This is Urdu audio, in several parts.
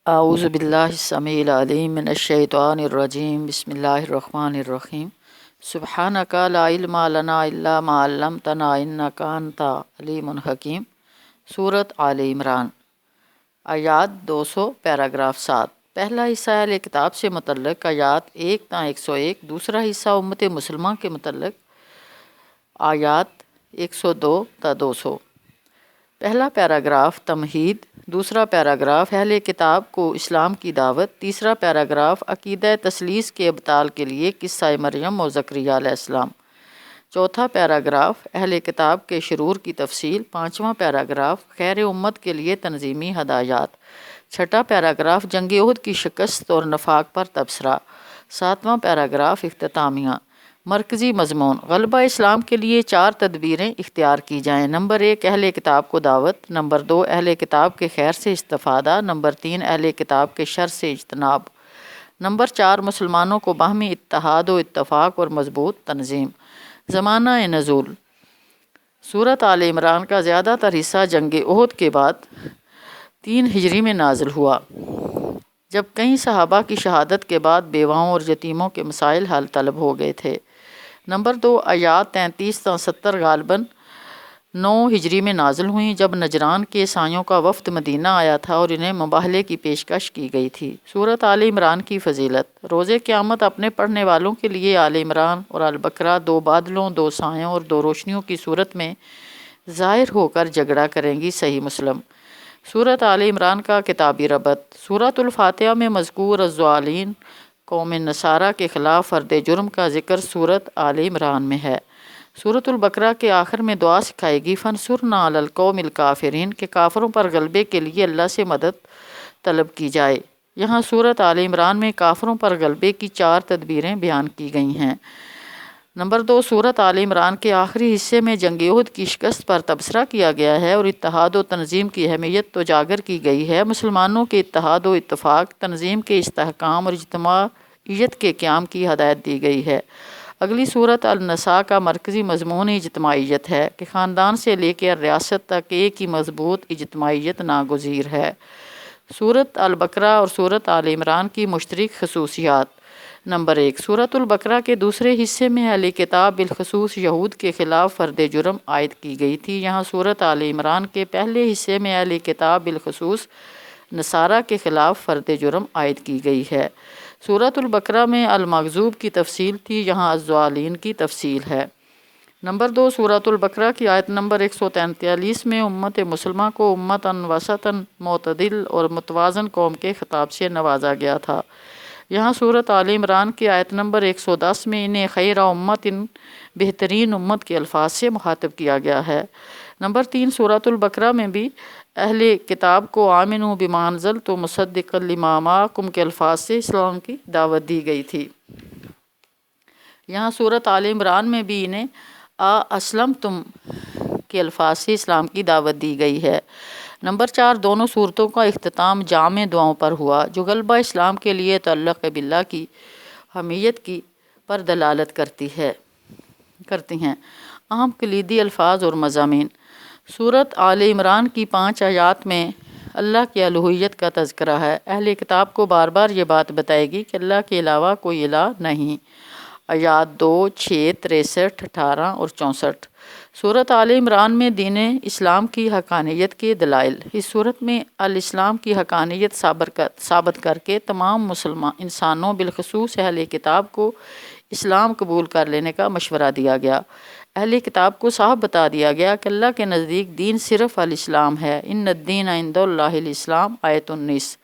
اعوذ باللہ السمیع العلیم من الشیطان الرجیم بسم اللہ الرحمن الرحیم سبحانک لا علم لنا الا ما علمتنا انک انت علیم حکیم۔ سورۃ آل عمران، آیات 200 پیراگراف 7۔ پہلا حصہ اہل کتاب سے متعلق آیات 1 تا 101، دوسرا حصہ امت مسلمہ کے متعلق آیات 102 تا 200۔ پہلا پیراگراف تمہید، دوسرا پیراگراف اہل کتاب کو اسلام کی دعوت، تیسرا پیراگراف عقیدہ تثلیث کے ابطال کے لیے قصہ مریم و زکریہ علیہ السلام، چوتھا پیراگراف اہل کتاب کے شرور کی تفصیل، پانچواں پیراگراف خیر امت کے لیے تنظیمی ہدایات، چھٹا پیراگراف جنگ احد کی شکست اور نفاق پر تبصرہ، ساتواں پیراگراف اختتامیہ۔ مرکزی مضمون: غلبہ اسلام کے لیے 4 تدبیریں اختیار کی جائیں۔ نمبر 1، اہل کتاب کو دعوت۔ نمبر 2، اہل کتاب کے خیر سے استفادہ۔ نمبر 3، اہل کتاب کے شر سے اجتناب۔ نمبر 4، مسلمانوں کو باہمی اتحاد و اتفاق اور مضبوط تنظیم۔ زمانہ نزول: سورۃ آل عمران کا زیادہ تر حصہ جنگ احد کے بعد 3 ہجری میں نازل ہوا، جب کئی صحابہ کی شہادت کے بعد بیواؤں اور یتیموں کے مسائل حل طلب ہو گئے تھے۔ نمبر 2، آیات 33 تا 70 غالباً 9 ہجری میں نازل ہوئیں، جب نجران کے عیسائیوں کا وفد مدینہ آیا تھا اور انہیں مباہلے کی پیشکش کی گئی تھی۔ سورۃ آل عمران کی فضیلت: روز قیامت اپنے پڑھنے والوں کے لیے آل عمران اور البقرہ 2 بادلوں، 2 سایوں اور 2 روشنیوں کی صورت میں ظاہر ہو کر جھگڑا کریں گی۔ صحیح مسلم۔ سورۃ آل عمران کا کتابی ربط: سورۃ الفاتحہ میں مذکور الضالین قوم نصارہ کے خلاف فرد جرم کا ذکر سورۃ آل عمران میں ہے۔ سورۃ البقرہ کے آخر میں دعا سکھائے گی فانصرنا علی القوم الکافرین، کہ کافروں پر غلبے کے لیے اللہ سے مدد طلب کی جائے۔ یہاں سورۃ آل عمران میں کافروں پر غلبے کی 4 تدبیریں بیان کی گئی ہیں۔ نمبر 2، سورۃ آل عمران کے آخری حصے میں جنگ احد کی شکست پر تبصرہ کیا گیا ہے اور اتحاد و تنظیم کی اہمیت اجاگر کی گئی ہے۔ مسلمانوں کے اتحاد و اتفاق، تنظیم کے استحکام اور اجتماعیت کے قیام کی ہدایت دی گئی ہے۔ اگلی سورۃ النساء کا مرکزی مضمون اجتماعیت ہے کہ خاندان سے لے کر ریاست تک ایک ہی مضبوط اجتماعیت ناگزیر ہے۔ سورۃ البقرہ اور سورۃ آل عمران کی مشترک خصوصیات: نمبر 1، سورۃ البقرہ کے دوسرے حصے میں اہل کتاب بالخصوص یہود کے خلاف فرد جرم عائد کی گئی تھی۔ یہاں سورۃ آل عمران کے پہلے حصے میں اہل کتاب بالخصوص نصارہ کے خلاف فرد جرم عائد کی گئی ہے۔ سورۃ البقرہ میں المغضوب کی تفصیل تھی، یہاں الضالین کی تفصیل ہے۔ نمبر 2، سورۃ البقرہ کی آیت نمبر 143 میں امت مسلمہ کو امتاً وسطاً معتدل اور متوازن قوم کے خطاب سے نوازا گیا تھا۔ یہاں سورۃ آل عمران کی آیت نمبر 110 میں انہیں خیر امت، بہترین امت کے الفاظ سے مخاطب کیا گیا ہے۔ نمبر 3، سورۃ البقرہ میں بھی اہل کتاب کو آمنوا بما انزلت مصدقا لما معکم کے الفاظ سے اسلام کی دعوت دی گئی تھی۔ یہاں سورۃ آل عمران میں بھی انہیں اسلمتم کے الفاظ سے اسلام کی دعوت دی گئی ہے۔ نمبر 4، دونوں صورتوں کا اختتام جامع دعاؤں پر ہوا، جو غلبہ اسلام کے لیے تعلق باللہ کی حمیت کی پر دلالت کرتی ہیں۔ اہم کلیدی الفاظ اور مضامین: سورۃ آل عمران کی 5 آیات میں اللہ کی الوہیت کا تذکرہ ہے۔ اہل کتاب کو بار بار یہ بات بتائے گی کہ اللہ کے علاوہ کوئی الہ نہیں۔ آیات 2، 6، 63، 18 اور 64۔ سورۃ آل عمران میں دین اسلام کی حقانیت کے دلائل: اس صورت میں الاسلام کی حقانیت ثابت کر کے تمام مسلمان انسانوں بالخصوص اہل کتاب کو اسلام قبول کر لینے کا مشورہ دیا گیا۔ اہل کتاب کو صاف بتا دیا گیا کہ اللہ کے نزدیک دین صرف الاسلام ہے۔ ان الدین عند اللہ الاسلام، آیت 19۔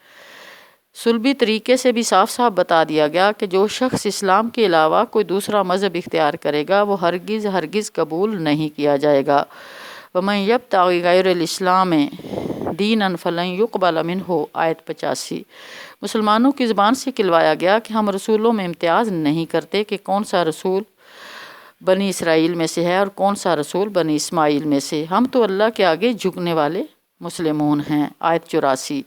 سلبی طریقے سے بھی صاف صاف بتا دیا گیا کہ جو شخص اسلام کے علاوہ کوئی دوسرا مذہب اختیار کرے گا وہ ہرگز قبول نہیں کیا جائے گا۔ وَمَن يَبْتَغِ غَيْرَ الْإِسْلَامِ دِينًا فَلَن يُقْبَلَ مِنْهُ، آیت 85۔ مسلمانوں کی زبان سے کہلوایا گیا کہ ہم رسولوں میں امتیاز نہیں کرتے کہ کون سا رسول بنی اسرائیل میں سے ہے اور کون سا رسول بنی اسماعیل میں سے، ہم تو اللہ کے آگے جھکنے والے مسلمون ہیں، آیت 84۔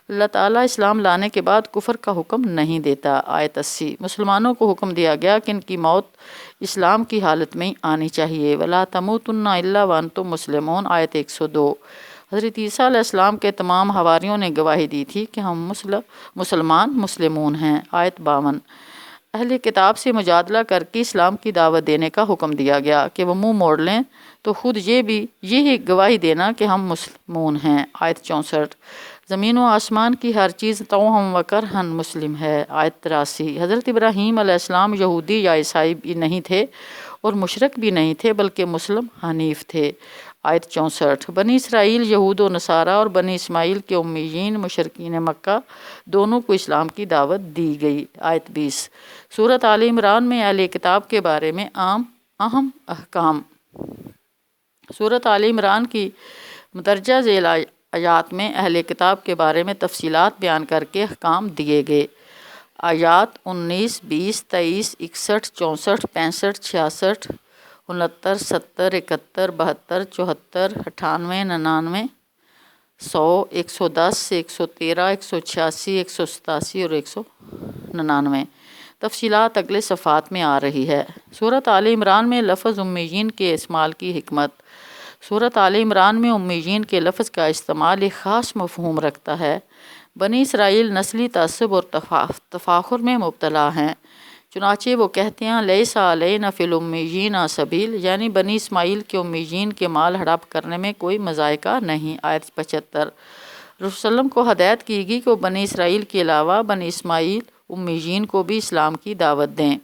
اللہ تعالیٰ اسلام لانے کے بعد کفر کا حکم نہیں دیتا، آیت 80۔ مسلمانوں کو حکم دیا گیا کہ ان کی موت اسلام کی حالت میں ہی آنی چاہیے، وَلَا تَمُوتُنَّ إِلَّا وَأَنْتُمْ مُسْلِمُونَ، آیت 102۔ حضرت عیسیٰ علیہ السلام کے تمام حواریوں نے گواہی دی تھی کہ ہم مسلمون ہیں۔ آیت 52۔ اہل کتاب سے مجادلہ کر کے اسلام کی دعوت دینے کا حکم دیا گیا کہ وہ منہ موڑ لیں تو خود یہی گواہی دینا کہ ہم مسلمون ہیں۔ آیت 64۔ زمین و آسمان کی ہر چیز توہم و کرہن مسلم ہے۔ آیت 83۔ حضرت ابراہیم علیہ السلام یہودی یا عیسائی بھی نہیں تھے اور مشرک بھی نہیں تھے بلکہ مسلم حنیف تھے۔ آیت 64۔ بنی اسرائیل یہود و نصارہ اور بنی اسماعیل کے امیین مشرکین مکہ دونوں کو اسلام کی دعوت دی گئی۔ آیت 20۔ سورۃ آل عمران میں اہل کتاب کے بارے میں اہم احکام۔ سورۃ آل عمران کی مندرجہ ذیل آیات میں اہل کتاب کے بارے میں تفصیلات بیان کر کے احکام دیے گئے۔ آیات 19، 20، 23، 61، 64، 65، 66، 69، 70، 71، 72، 74، 98، 99، 100، 110، 113، 186، 187 اور 199۔ تفصیلات اگلے صفحات میں آ رہی ہے۔ سورۃ آل عمران میں لفظ امیین کے استعمال کی حکمت۔ سورۃ آل عمران میں امیین کے لفظ کا استعمال ایک خاص مفہوم رکھتا ہے۔ بنی اسرائیل نسلی تعصب اور تفاخر میں مبتلا ہیں، چنانچہ وہ کہتے ہیں لیس علینا فی الامیین سبیل، یعنی بنی اسماعیل کے امیین کے مال ہڑپ کرنے میں کوئی مذائقہ نہیں۔ آیت 75۔ رسول وسلم کو ہدایت کی گئی کہ وہ بنی اسرائیل کے علاوہ بنی اسماعیل امیین کو بھی اسلام کی دعوت دیں۔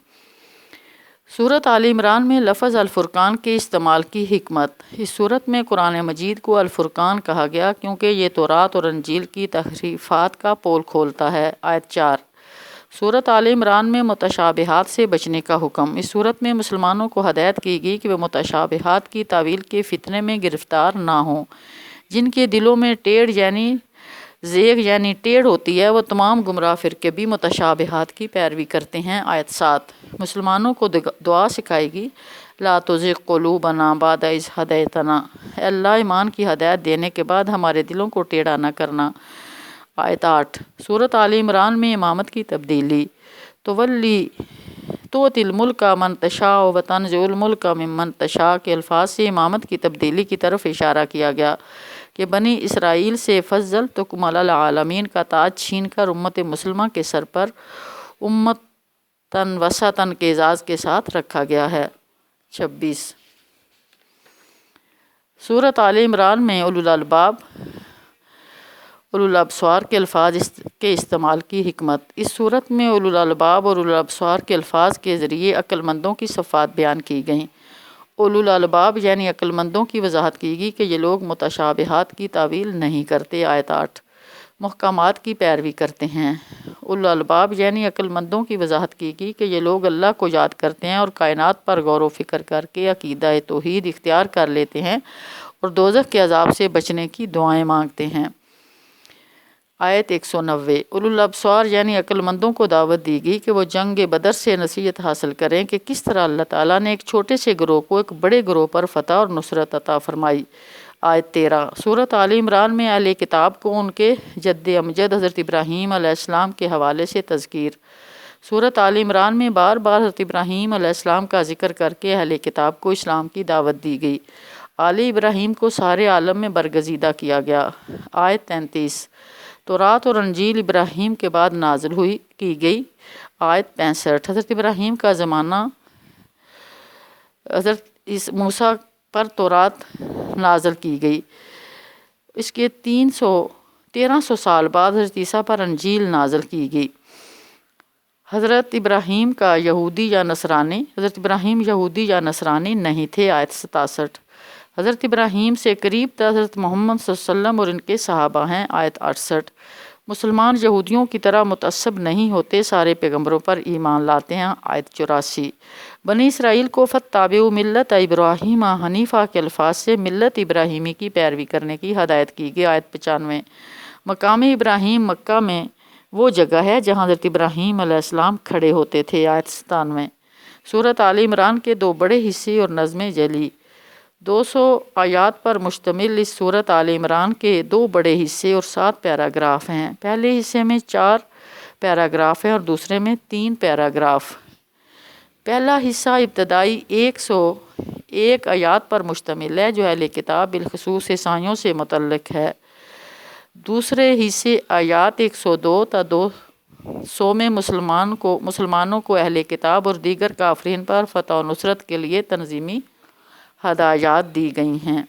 سورۃ آل عمران میں لفظ الفرقان کے استعمال کی حکمت۔ اس سورت میں قرآن مجید کو الفرقان کہا گیا کیونکہ یہ تورات اور انجیل کی تحریفات کا پول کھولتا ہے۔ آیت 4۔ سورۃ آل عمران میں متشابہات سے بچنے کا حکم۔ اس سورت میں مسلمانوں کو ہدایت کی گئی کہ وہ متشابہات کی تعویل کے فتنے میں گرفتار نہ ہوں۔ جن کے دلوں میں زیغ یعنی ٹیڑھ ہوتی ہے وہ تمام گمراہ فرقے بھی متشابہات کی پیروی کرتے ہیں۔ آیت 7۔ مسلمانوں کو دعا سکھائے گی لا تزغ قلوبنا بعد اذ ہدیتنا، اے اللہ ایمان کی ہدایت دینے کے بعد ہمارے دلوں کو ٹیڑھا نہ کرنا۔ آیت 8۔ سورۃ آل عمران میں امامت کی تبدیلی۔ تؤتی الملک من تشاء وتنزع الملک ممن تشاء کے الفاظ سے امامت کی تبدیلی کی طرف اشارہ کیا گیا کہ بنی اسرائیل سے فضلتکم علی العالمین کا تاج چھین کر امت مسلمہ کے سر پر امتاً وسطاً کے اعزاز کے ساتھ رکھا گیا ہے۔ 26۔ سورۃ آل عمران میں اولو الابصار کے الفاظ کے استعمال کی حکمت۔ اس صورت میں اولو الالباب اور اولو الابصار کے الفاظ کے ذریعے عقل مندوں کی صفات بیان کی گئیں۔ اولو الالباب یعنی عقل مندوں کی وضاحت کی گئی کہ یہ لوگ متشابہات کی تعویل نہیں کرتے۔ آیت 8۔ محکمات کی پیروی کرتے ہیں۔ اولو الالباب یعنی عقل مندوں کی وضاحت کی گئی کہ یہ لوگ اللہ کو یاد کرتے ہیں اور کائنات پر غور و فکر کر کے عقیدہ توحید اختیار کر لیتے ہیں اور دوزخ کے عذاب سے بچنے کی دعائیں مانگتے ہیں۔ آیت 190۔ اولو الابصار یعنی عقل مندوں کو دعوت دی گئی کہ وہ جنگ بدر سے نصیحت حاصل کریں کہ کس طرح اللہ تعالیٰ نے ایک چھوٹے سے گروہ کو ایک بڑے گروہ پر فتح اور نصرت عطا فرمائی۔ آیت 13۔ سورۃ آل عمران میں اہل کتاب کو ان کے جد امجد حضرت ابراہیم علیہ السلام کے حوالے سے تذکیر۔ سورۃ آل عمران میں بار بار حضرت ابراہیم علیہ السلام کا ذکر کر کے اہل کتاب کو اسلام کی دعوت دی گئی۔ آل ابراہیم کو سارے عالم میں برگزیدہ کیا گیا۔ آیت 33۔ تورات اور انجیل ابراہیم کے بعد نازل کی گئی۔ آیت 65۔ حضرت ابراہیم کا زمانہ حضرت موسیٰ پر تورات نازل کی گئی۔ اس کے 1300 سال بعد حضرت عیسیٰ پر انجیل نازل کی گئی۔ حضرت ابراہیم یہودی یا نصرانی نہیں تھے۔ آیت 67۔ حضرت ابراہیم سے قریب تر حضرت محمد صلی اللہ علیہ وسلم اور ان کے صحابہ ہیں۔ آیت 68۔ مسلمان یہودیوں کی طرح متعصب نہیں ہوتے، سارے پیغمبروں پر ایمان لاتے ہیں۔ آیت 84۔ بنی اسرائیل کو فاتبعوا ملت ابراہیم حنیفہ کے الفاظ سے ملت ابراہیمی کی پیروی کرنے کی ہدایت کی گئی۔ آیت 95۔ مقام ابراہیم مکہ میں وہ جگہ ہے جہاں حضرت ابراہیم علیہ السلام کھڑے ہوتے تھے۔ آیت 97۔ سورۃ آل عمران کے 2 بڑے حصے اور نظم جلی۔ 200 آیات پر مشتمل اس سورۃ آل عمران کے 2 بڑے حصے اور 7 پیراگراف ہیں۔ پہلے حصے میں 4 پیراگراف ہیں اور دوسرے میں 3 پیراگراف۔ پہلا حصہ ابتدائی ایک آیات پر مشتمل ہے جو اہل کتاب بالخصوص عیسائیوں سے متعلق ہے۔ دوسرے حصے آیات 102 تا 200 میں مسلمانوں کو اہل کتاب اور دیگر کافرین پر فتح و نصرت کے لیے تنظیمی ہدایات دی گئی ہیں۔